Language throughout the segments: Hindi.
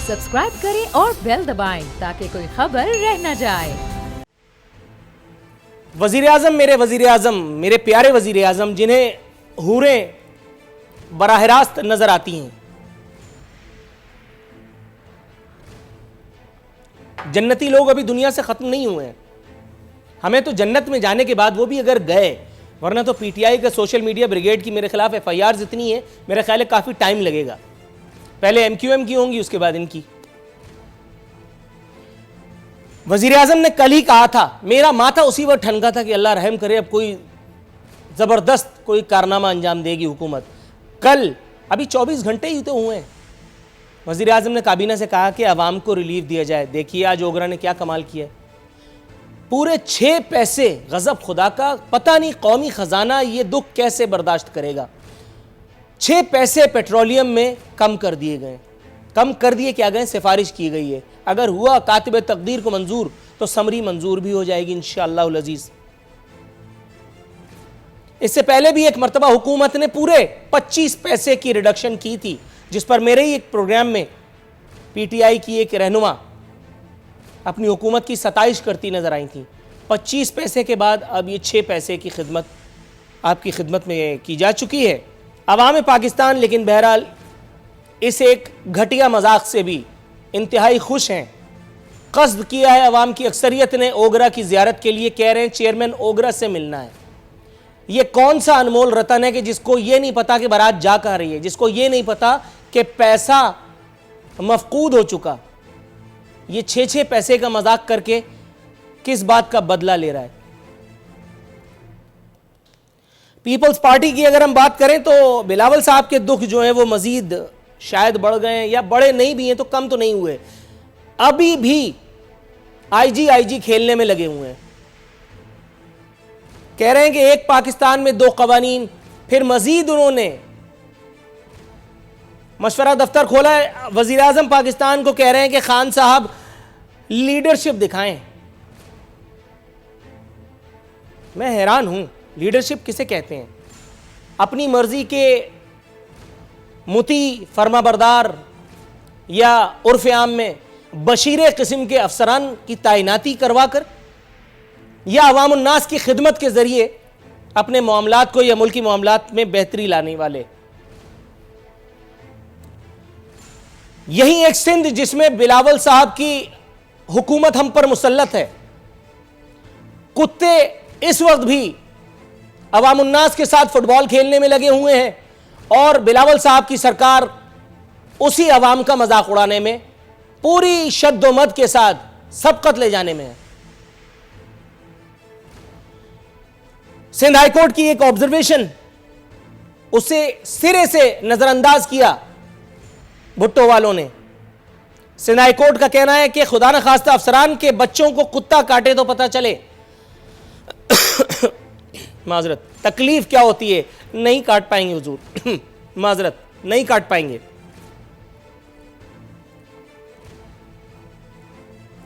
सब्सक्राइब करें और बेल दबाएं ताकि कोई खबर रह न जाए। वजीर आज़म, मेरे प्यारे वजीर आज़म, जिन्हें हूरें बराह रास्त नजर आती हैं, जन्नती लोग अभी दुनिया से खत्म नहीं हुए हैं। हमें तो जन्नत में जाने के बाद वो भी अगर गए, वरना तो पीटीआई का सोशल मीडिया ब्रिगेड की मेरे खिलाफ एफआईआर इतनी है, मेरा ख्याल है काफी टाइम लगेगा। पहले एमक्यूएम की होंगी, उसके बाद इनकी। वजीर आजम ने कल ही कहा था, मेरा माथा उसी वक्त ठनका था कि अल्लाह रहम करे, अब कोई जबरदस्त कोई कारनामा अंजाम देगी हुकूमत। कल अभी 24 घंटे ही तो हुए हैं, वजीर आजम ने काबीना से कहा कि अवाम को रिलीफ दिया जाए। देखिए आज ओगरा ने क्या कमाल किया है, पूरे 6 पैसे, गजब खुदा का, पता नहीं कौमी खजाना ये दुख कैसे बर्दाश्त करेगा। 6 पैसे पेट्रोलियम में कम कर दिए गए। कम कर दिए क्या गए, सिफारिश की गई है। अगर हुआ कातिब तकदीर को मंजूर तो समरी मंजूर भी हो जाएगी इंशाअल्लाह अज़ीज़। इससे पहले भी एक मरतबा हुकूमत ने पूरे 25 पैसे की रिडक्शन की थी, जिस पर मेरे ही एक प्रोग्राम में पीटीआई की एक रहनुमा अपनी हुकूमत की सताइश करती नजर आई थी। 25 पैसे के बाद अब ये 6 पैसे की खिदमत आपकी खिदमत में की जा चुकी है। अवाम पाकिस्तान लेकिन बहरहाल इस एक घटिया मजाक से भी इंतहाई खुश हैं। कस्द किया है अवाम की अक्सरियत ने ओगरा की ज़ियारत के लिए, कह रहे हैं चेयरमैन ओगरा से मिलना है। ये कौन सा अनमोल रतन है कि जिसको ये नहीं पता कि बारात जा कहाँ रही है, जिसको ये नहीं पता कि पैसा मफकूद हो चुका। ये 6 पैसे का मजाक करके किस बात का बदला ले रहा है। पीपल्स पार्टी की अगर हम बात करें तो बिलावल साहब के दुख जो हैं वो मजीद शायद बढ़ गए हैं, या बड़े नहीं भी हैं तो कम तो नहीं हुए। अभी भी आईजी खेलने में लगे हुए हैं। कह रहे हैं कि एक पाकिस्तान में 2 कवानीन। फिर मजीद उन्होंने मशवरा दफ्तर खोला है। वजीर आजम पाकिस्तान को कह रहे हैं कि खान साहब लीडरशिप दिखाएं। मैं हैरान हूं, लीडरशिप किसे कहते हैं? अपनी मर्जी के मुती फरमाबरदार या उर्फ आम में बशीरे किस्म के अफसरान की तैनाती करवा कर, या अवाम उन्नास की खिदमत के जरिए अपने मामलात को या मुल्की मामलात में बेहतरी लाने वाले। यही एक सिंध जिसमें बिलावल साहब की हुकूमत हम पर मुसल्लत है। कुत्ते इस वक्त भी अवाम उन्नास के साथ फुटबॉल खेलने में लगे हुए हैं और बिलावल साहब की सरकार उसी अवाम का मजाक उड़ाने में, पूरी शद्दोमद के साथ सबकत ले जाने में है। सिंध हाईकोर्ट की एक ऑब्जर्वेशन, उसे सिरे से नजरअंदाज किया भुट्टो वालों ने। सिंध हाईकोर्ट का कहना है कि खुदा न खास्ता अफसरान के बच्चों को कुत्ता काटे तो पता चले माजरत तकलीफ क्या होती है। नहीं काट पाएंगे हुजूर, माजरत नहीं काट पाएंगे।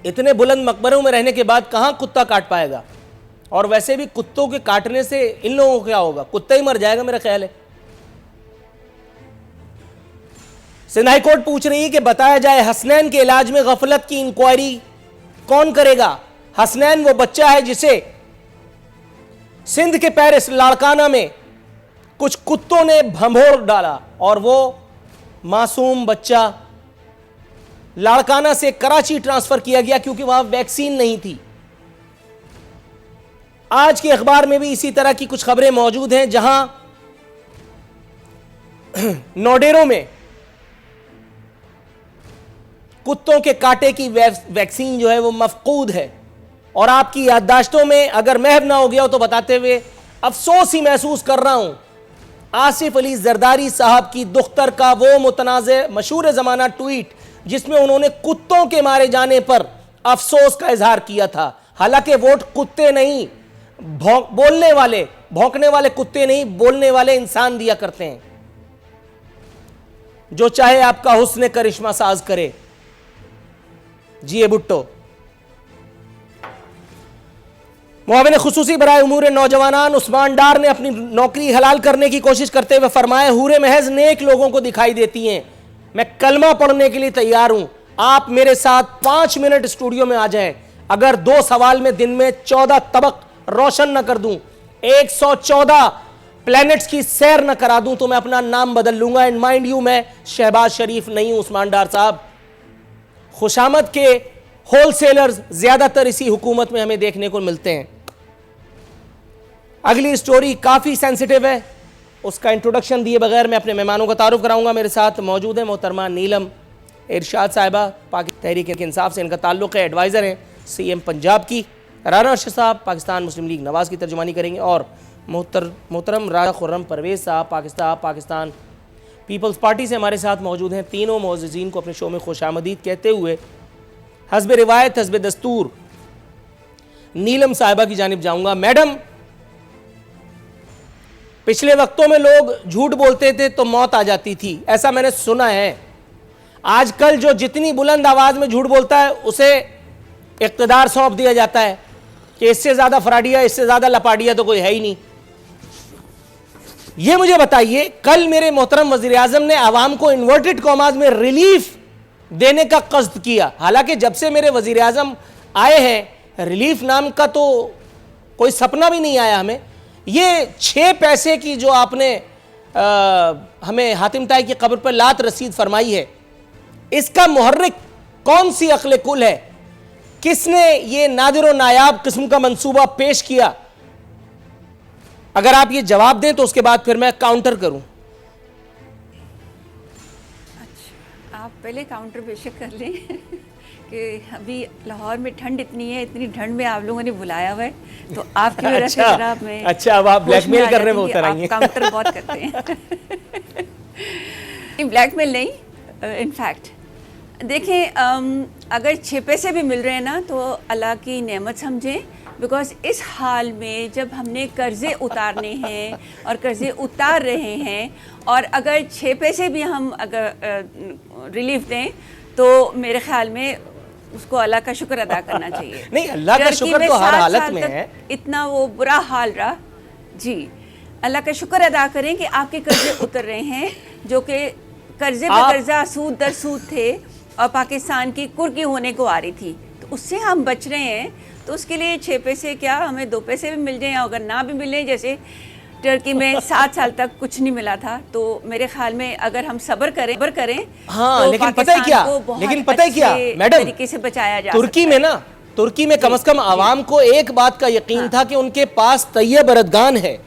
इतने बुलंद मकबरों में रहने के बाद कहां कुत्ता काट पाएगा? और वैसे भी कुत्तों के काटने से इन लोगों को क्या होगा? कुत्ता ही मर जाएगा मेरा ख्याल है। सिंध हाई कोर्ट पूछ रही है कि बताया जाए हसनैन के इलाज में गफलत की इंक्वायरी कौन करेगा? हसनैन वो बच्चा है जिसे सिंध के पेरिस लाड़काना में कुछ कुत्तों ने भंभोड़ डाला और वो मासूम बच्चा लाड़काना से कराची ट्रांसफर किया गया क्योंकि वहां वैक्सीन नहीं थी। आज के अखबार में भी इसी तरह की कुछ खबरें मौजूद हैं जहां नोडेरो में कुत्तों के कांटे की वैक्सीन जो है वो मफकूद है। और आपकी याददाश्तों में अगर महव ना हो गया हो तो बताते हुए अफसोस ही महसूस कर रहा हूं, आसिफ अली जरदारी साहब की दुख्तर का वो मुतनाज़े मशहूर ज़माना ट्वीट जिसमें उन्होंने कुत्तों के मारे जाने पर अफसोस का इजहार किया था। हालांकि वोट कुत्ते नहीं, बोलने वाले, भौंकने वाले कुत्ते नहीं, बोलने वाले इंसान दिया करते हैं। जो चाहे आपका हुस्न करिश्मा साज करे। जिए भुट्टो। मुआविन खुसूसी बराए उमूर नौजवानान उस्मान डार ने अपनी नौकरी हलाल करने की कोशिश करते हुए फरमाया, हूरे महज नेक लोगों को दिखाई देती हैं। मैं कलमा पढ़ने के लिए तैयार हूं, आप मेरे साथ 5 मिनट स्टूडियो में आ जाएं, अगर 2 सवाल में दिन में 14 तबक रोशन न कर दूं, 114 प्लैनेट्स की सैर न करा दूं, तो मैं अपना नाम बदल लूंगा। एंड माइंड यू, मैं शहबाज शरीफ नहीं हूं, उस्मान डार साहब। खुशामद के होलसेलर्स ज्यादातर इसी हुकूमत में हमें देखने को मिलते हैं। अगली स्टोरी काफी सेंसिटिव है, उसका इंट्रोडक्शन दिए बगैर मैं अपने मेहमानों का तारुफ कराऊंगा। मेरे साथ मौजूद है मोहतरमा नीलम इरशाद साहिबा, पाकिस्तान तहरीक इंसाफ से इनका ताल्लुक है, एडवाइज़र हैं CM पंजाब की। राना अरशद साहब पाकिस्तान मुस्लिम लीग नवाज़ की तर्जुमानी करेंगे, और मोहतरम राजा खुर्रम परवेज़ साहब पाकिस्तान पीपल्स पार्टी से हमारे साथ मौजूद हैं। तीनों मौज़िज़ीन को अपने शो में खुशामदीद कहते हुए हस्ब रिवायत हस्ब दस्तूर नीलम साहिबा की जानिब जाऊंगा। मैडम, पिछले वक्तों में लोग झूठ बोलते थे तो मौत आ जाती थी, ऐसा मैंने सुना है। आजकल जो जितनी बुलंद आवाज में झूठ बोलता है उसे इक़्तिदार सौंप दिया जाता है कि इससे ज्यादा फराडिया, इससे ज्यादा लपाडिया तो कोई है ही नहीं। ये मुझे बताइए, कल मेरे मोहतरम वज़ीर आज़म ने आवाम को इन्वर्टेड कॉमास में रिलीफ देने का कस्द किया, हालांकि जब से मेरे वज़ीर आज़म आए हैं रिलीफ नाम का तो कोई सपना भी नहीं आया हमें। ये 6 पैसे की जो आपने हमें हातिम ताई की कब्र पर लात रसीद फरमाई है, इसका मुहर्रिक कौन सी अक्ल कुल है? किसने ये नादिर और नायाब किस्म का मंसूबा पेश किया? अगर आप ये जवाब दें तो उसके बाद फिर मैं काउंटर करूं। अच्छा, आप पहले काउंटर बेशक कर लें कि अभी लाहौर में ठंड इतनी है, इतनी ठंड में आप लोगों ने बुलाया हुआ है, तो आपकी वजह से जरा मैं अब आप ब्लैकमेल करने में उतर आई हैं। काउंटर बहुत करते हैं। ब्लैकमेल नहीं, इनफैक्ट देखें, अगर 6 पैसे भी मिल रहे हैं ना तो अल्लाह की नेमत समझें, बिकॉज इस हाल में जब हमने कर्ज़े उतारने हैं और कर्ज़े उतार रहे हैं, और अगर 6 पैसे भी हम अगर रिलीफ दें तो मेरे ख्याल में उसको अल्लाह का शुक्र अदा करना चाहिए। नहीं, अल्लाह का शुक्र तो हर हालत में है। इतना वो बुरा हाल रहा जी, अल्लाह का शुक्र अदा करें कि आपके कर्जे उतर रहे हैं, जो कि कर्जे पे कर्जा सूद दर सूद थे और पाकिस्तान की कुर्की होने को आ रही थी, तो उससे हम बच रहे हैं। तो उसके लिए 6 पैसे क्या, हमें 2 पैसे भी मिल जाएं, अगर ना भी मिले, जैसे टर्की में 7 साल तक कुछ नहीं मिला था, तो मेरे ख्याल में अगर हम सब्र करें हाँ, तो लेकिन पता है क्या, मैडम, तरीके से बचाया जा तुर्की में ना, तुर्की में कम से कम आवाम को एक बात का यकीन था कि उनके पास तैयब अरदगान है।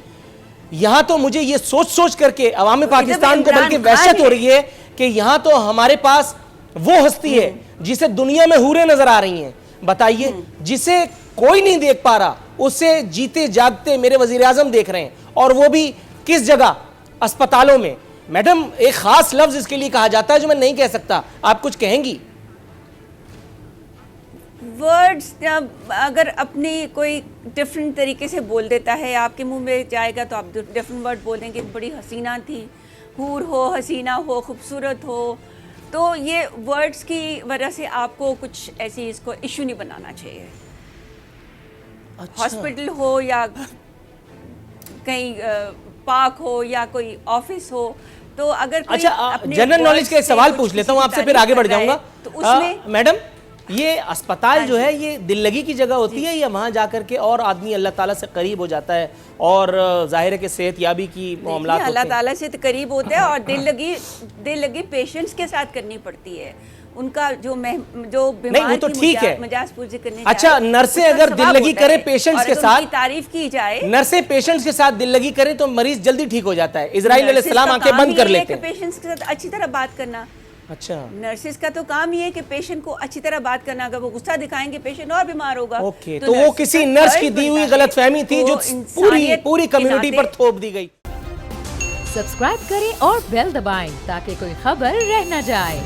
यहाँ तो मुझे ये सोच करके अवाम पाकिस्तान को बल्कि वहशत हो रही है कि यहाँ तो हमारे पास वो हस्ती है जिसे दुनिया में हूरें नजर आ रही हैं। बताइए, जिसे कोई नहीं देख पा रहा उसे जीते जागते मेरे वजीर आजम देख रहे हैं, और वो भी किस जगह? अस्पतालों में। मैडम, एक खास लफ्ज इसके लिए कहा जाता है जो मैं नहीं कह सकता, आप कुछ कहेंगी? वर्ड्स अगर अपनी कोई डिफरेंट तरीके से बोल देता है, आपके मुंह में जाएगा तो आप डिफरेंट वर्ड बोलेंगे। बड़ी हसीना थी, हूर हो, हसीना हो, खूबसूरत हो, तो ये वर्ड्स की वजह से आपको कुछ ऐसी इसको इशू नहीं बनाना चाहिए। हॉस्पिटल हो या कहीं पार्क हो या कोई ऑफिस हो, तो अगर कोई जनरल नॉलेज का एक सवाल पूछ लेता हूँ आपसे, फिर आगे बढ़ जाऊंगा। तो उसमें मैडम, ये अस्पताल जो है ये दिल लगी की जगह होती है, या वहाँ जाकर के और आदमी अल्लाह ताला से करीब हो जाता है और जाहिर है कि सेहत याबी की मामला अल्लाह ताला से तो करीब होते हैं, और दिल लगी पेशेंट्स के साथ करनी पड़ती है। उनका जो बीमार नहीं, वो तो ठीक है, मजाज पूरी करने। अच्छा, नर्सें अगर दिल लगी करें पेशेंट्स के साथ, तारीफ की जाए, नर्सें पेशेंट्स के साथ दिल लगी करें तो मरीज जल्दी ठीक हो जाता है। इजराइल अलैहिस्सलाम आंखें बंद कर लेते हैं। पेशेंट्स के साथ अच्छी तरह बात करना। अच्छा, नर्सिस का तो काम ही है कि पेशेंट को अच्छी तरह बात करना। अगर वो गुस्सा दिखाएंगे पेशेंट और बीमार होगा। ओके, तो वो किसी नर्स की दी हुई गलतफहमी थी जो पूरी कम्युनिटी पर थोप दी गई। सब्सक्राइब करें और बेल दबाएं ताकि कोई खबर रह न जाए।